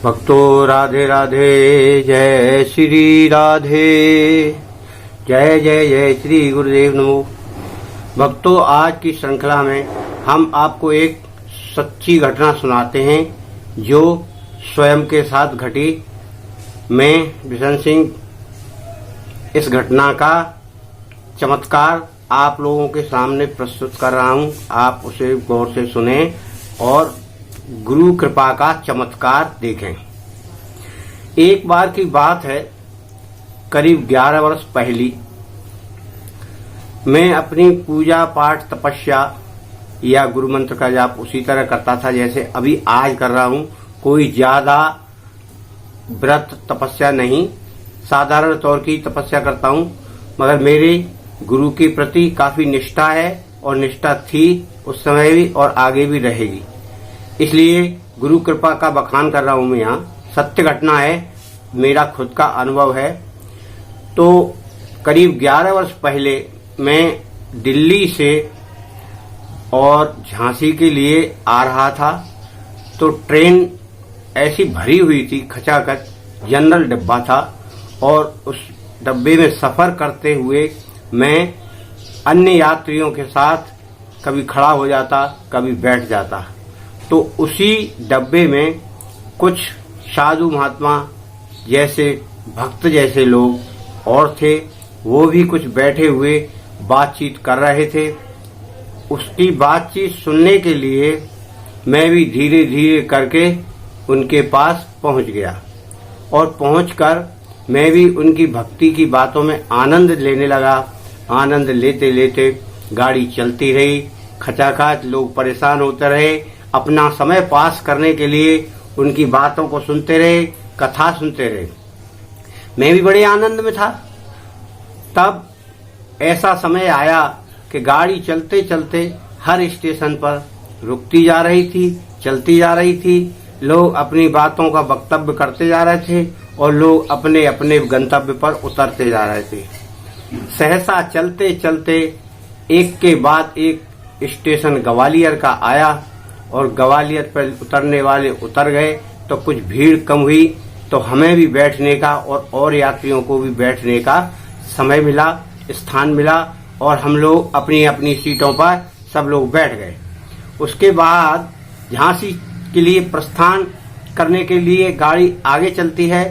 भक्तों राधे राधे, जय श्री राधे, जय जय जय श्री गुरुदेव नमो। भक्तों, आज की श्रृंखला में हम आपको एक सच्ची घटना सुनाते हैं जो स्वयं के साथ घटी। मैं बिशन सिंह इस घटना का चमत्कार आप लोगों के सामने प्रस्तुत कर रहा हूं। आप उसे गौर से सुने और गुरु कृपा का चमत्कार देखें। एक बार की बात है, करीब 11 वर्ष पहली मैं अपनी पूजा पाठ तपस्या या गुरु मंत्र का जाप उसी तरह करता था जैसे अभी आज कर रहा हूं। कोई ज्यादा व्रत तपस्या नहीं, साधारण तौर की तपस्या करता हूं, मगर मेरे गुरु के प्रति काफी निष्ठा है और निष्ठा थी उस समय भी और आगे भी रहेगी। इसलिए गुरु कृपा का बखान कर रहा हूं मैं यहाँ। सत्य घटना है, मेरा खुद का अनुभव है। तो करीब 11 वर्ष पहले मैं दिल्ली से और झांसी के लिए आ रहा था। तो ट्रेन ऐसी भरी हुई थी, खचाखच जनरल डिब्बा था और उस डब्बे में सफर करते हुए मैं अन्य यात्रियों के साथ कभी खड़ा हो जाता, कभी बैठ जाता। तो उसी डब्बे में कुछ साधु महात्मा जैसे भक्त जैसे लोग और थे, वो भी कुछ बैठे हुए बातचीत कर रहे थे। उसकी बातचीत सुनने के लिए मैं भी धीरे धीरे करके उनके पास पहुंच गया और पहुंचकर मैं भी उनकी भक्ति की बातों में आनंद लेने लगा। आनंद लेते लेते गाड़ी चलती रही, खचाखच लोग परेशान होते रहे। अपना समय पास करने के लिए उनकी बातों को सुनते रहे, कथा सुनते रहे। मैं भी बड़े आनंद में था। तब ऐसा समय आया कि गाड़ी चलते चलते हर स्टेशन पर रुकती जा रही थी, चलती जा रही थी। लोग अपनी बातों का वक्तव्य करते जा रहे थे और लोग अपने अपने गंतव्य पर उतरते जा रहे थे। सहसा चलते चलते एक के बाद एक स्टेशन ग्वालियर का आया और ग्वालियर पर उतरने वाले उतर गए तो कुछ भीड़ कम हुई तो हमें भी बैठने का और यात्रियों को भी बैठने का समय मिला, स्थान मिला और हम लोग अपनी अपनी सीटों पर सब लोग बैठ गए। उसके बाद झांसी के लिए प्रस्थान करने के लिए गाड़ी आगे चलती है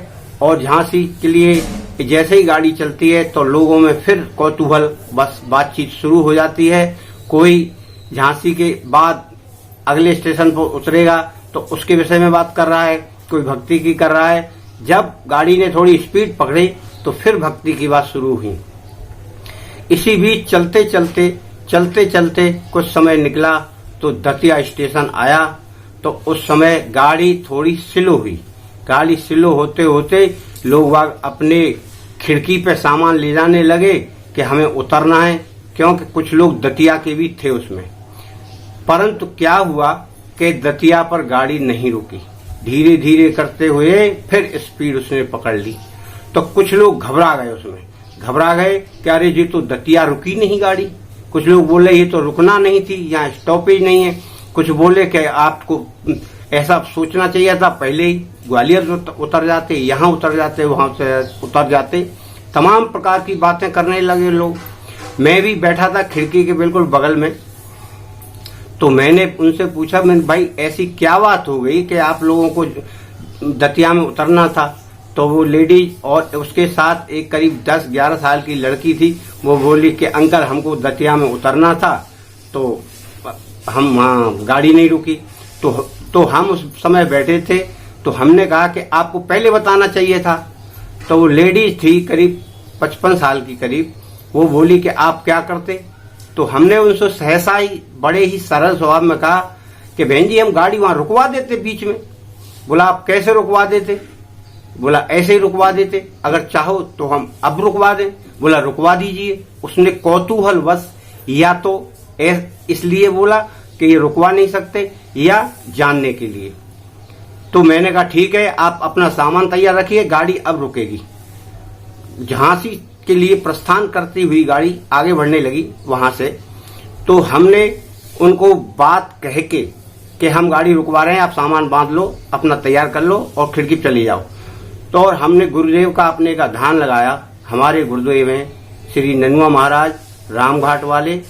और झांसी के लिए जैसे ही गाड़ी चलती है तो लोगों में फिर कौतूहल, बस बातचीत शुरू हो जाती है। कोई झांसी के बाद अगले स्टेशन पर उतरेगा तो उसके विषय में बात कर रहा है, कोई भक्ति की कर रहा है। जब गाड़ी ने थोड़ी स्पीड पकड़ी तो फिर भक्ति की बात शुरू हुई। इसी बीच चलते चलते कुछ समय निकला तो दतिया स्टेशन आया। तो उस समय गाड़ी थोड़ी स्लो हुई। गाड़ी स्लो होते होते लोग अपने खिड़की पे सामान ले जाने लगे कि हमें उतरना है, क्योंकि कुछ लोग दतिया के भी थे उसमें। परंतु क्या हुआ कि दतिया पर गाड़ी नहीं रुकी। धीरे धीरे करते हुए फिर स्पीड उसने पकड़ ली। तो कुछ लोग घबरा गए, उसमें घबरा गए कि अरे जी तो दतिया रुकी नहीं गाड़ी। कुछ लोग बोले ये तो रुकना नहीं थी, यहाँ स्टॉपेज नहीं है। कुछ बोले कि आपको ऐसा सोचना चाहिए था, पहले ही ग्वालियर उतर जाते, यहाँ उतर जाते, वहां से उतर जाते। तमाम प्रकार की बातें करने लगे लोग। मैं भी बैठा था खिड़की के बिल्कुल बगल में। तो मैंने उनसे पूछा, मैंने भाई ऐसी क्या बात हो गई कि आप लोगों को दतिया में उतरना था? तो वो लेडी और उसके साथ एक करीब 10-11 साल की लड़की थी। वो बोली कि अंकल हमको दतिया में उतरना था तो हम वहाँ गाड़ी नहीं रुकी। तो हम उस समय बैठे थे तो हमने कहा कि आपको पहले बताना चाहिए था। तो वो लेडी थी करीब 55 साल की करीब। वो बोली कि आप क्या करते? तो हमने उनसे सहसा ही बड़े ही सरल स्वभाव में कहा कि बहन जी हम गाड़ी वहां रुकवा देते बीच में। बोला आप कैसे रुकवा देते? बोला ऐसे ही रुकवा देते, अगर चाहो तो हम अब रुकवा दें। बोला रुकवा दीजिए। उसने कौतूहल बस या तो इसलिए बोला कि ये रुकवा नहीं सकते या जानने के लिए। तो मैंने कहा ठीक है, आप अपना सामान तैयार रखिए, गाड़ी अब रुकेगी। झांसी के लिए प्रस्थान करती हुई गाड़ी आगे बढ़ने लगी वहां से। तो हमने उनको बात कह के कि हम गाड़ी रुकवा रहे हैं, आप सामान बांध लो, अपना तैयार कर लो और खिड़की पे चली जाओ। तो और हमने गुरुदेव का अपने का ध्यान लगाया। हमारे गुरुदेव हैं श्री ननुआ महाराज रामघाट वाले,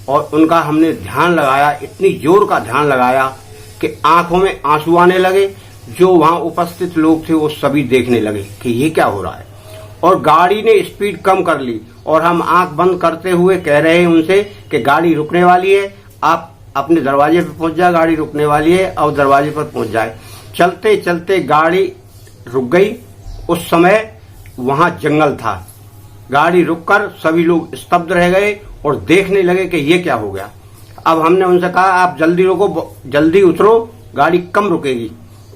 और उनका हमने ध्यान लगाया, इतनी जोर का ध्यान लगाया कि आंखों में आंसू आने लगे। जो वहां उपस्थित लोग थे वो सभी देखने लगे कि ये क्या हो रहा है। और गाड़ी ने स्पीड कम कर ली और हम आंख बंद करते हुए कह रहे हैं उनसे कि गाड़ी रुकने वाली है, आप अपने दरवाजे पर पहुंच जाए, गाड़ी रुकने वाली है, और दरवाजे पर पहुंच जाए। चलते चलते गाड़ी रुक गई। उस समय वहां जंगल था। गाड़ी रुककर सभी लोग स्तब्ध रह गए और देखने लगे कि ये क्या हो गया। अब हमने उनसे कहा आप जल्दी रुको, जल्दी उतरो, गाड़ी कम रुकेगी।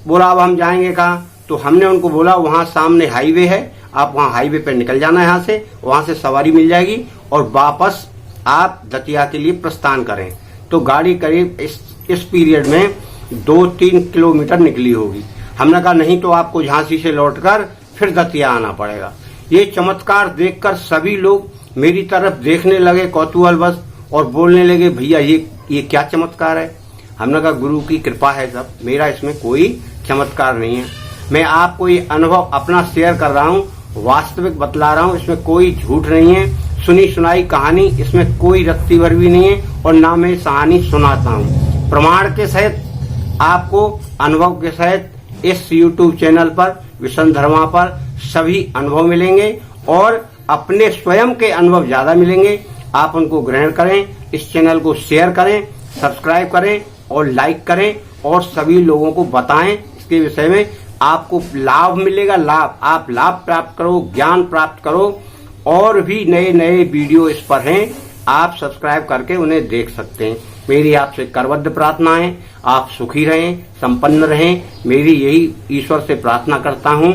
बोला अब हम जाएंगे कहाँ? तो हमने उनको बोला वहां सामने हाईवे है, आप वहां हाईवे पे निकल जाना, यहाँ से वहां से सवारी मिल जाएगी और वापस आप दतिया के लिए प्रस्थान करें। तो गाड़ी करीब इस पीरियड में 2-3 किलोमीटर निकली होगी। हमने कहा नहीं तो आपको झांसी से लौटकर फिर दतिया आना पड़ेगा। ये चमत्कार देखकर सभी लोग मेरी तरफ देखने लगे कौतूहलवश और बोलने लगे भैया ये क्या चमत्कार है। हमने कहा गुरु की कृपा है सब, मेरा इसमें कोई चमत्कार नहीं है। मैं आपको ये अनुभव अपना शेयर कर रहा हूँ, वास्तविक बतला रहा हूँ, इसमें कोई झूठ नहीं है। सुनी सुनाई कहानी, इसमें कोई रत्ती भर भी नहीं है और ना मैं कहानी सुनाता हूँ। प्रमाण के सहित आपको अनुभव के सहित इस YouTube चैनल पर विष्णु धर्मा पर सभी अनुभव मिलेंगे और अपने स्वयं के अनुभव ज्यादा मिलेंगे। आप उनको ग्रहण करें, इस चैनल को शेयर करें, सब्सक्राइब करें और लाइक करें और सभी लोगों को बताएं इसके विषय में। आपको लाभ मिलेगा, लाभ, आप लाभ प्राप्त करो, ज्ञान प्राप्त करो। और भी नए नए वीडियो इस पर हैं, आप सब्सक्राइब करके उन्हें देख सकते हैं। मेरी आपसे करबद्ध प्रार्थना है, आप सुखी रहें, संपन्न रहें, मेरी यही ईश्वर से प्रार्थना करता हूँ।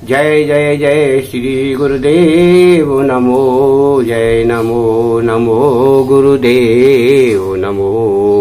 जय जय जय श्री गुरुदेव नमो, जय नमो नमो गुरुदेव नमो।